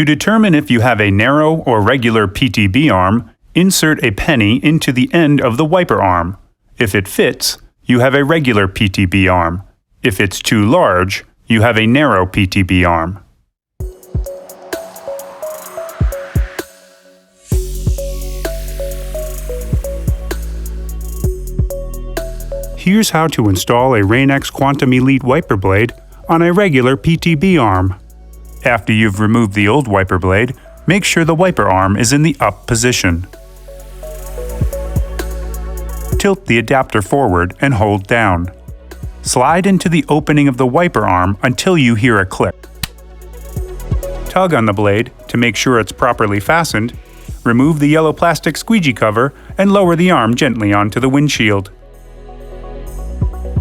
To determine if you have a narrow or regular PTB arm, insert a penny into the end of the wiper arm. If it fits, you have a regular PTB arm. If it's too large, you have a narrow PTB arm. Here's how to install a Rain-X Quantum Elite wiper blade on a regular PTB arm. After you've removed the old wiper blade, make sure the wiper arm is in the up position. Tilt the adapter forward and hold down. Slide into the opening of the wiper arm until you hear a click. Tug on the blade to make sure it's properly fastened, remove the yellow plastic squeegee cover, and lower the arm gently onto the windshield.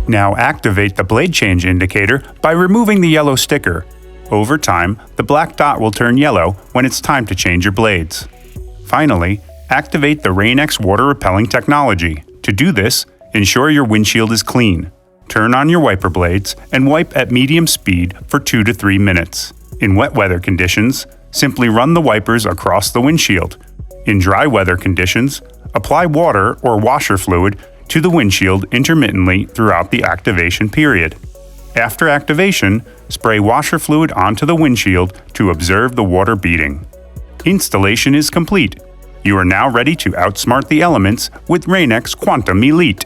Now activate the blade change indicator by removing the yellow sticker. Over time, the black dot will turn yellow when it's time to change your blades. Finally, activate the Rain-X water repelling technology. To do this, ensure your windshield is clean. Turn on your wiper blades and wipe at medium speed for 2 to 3 minutes. In wet weather conditions, simply run the wipers across the windshield. In dry weather conditions, apply water or washer fluid to the windshield intermittently throughout the activation period. After activation, spray washer fluid onto the windshield to observe the water beading. Installation is complete. You are now ready to outsmart the elements with Rain-X Quantum Elite.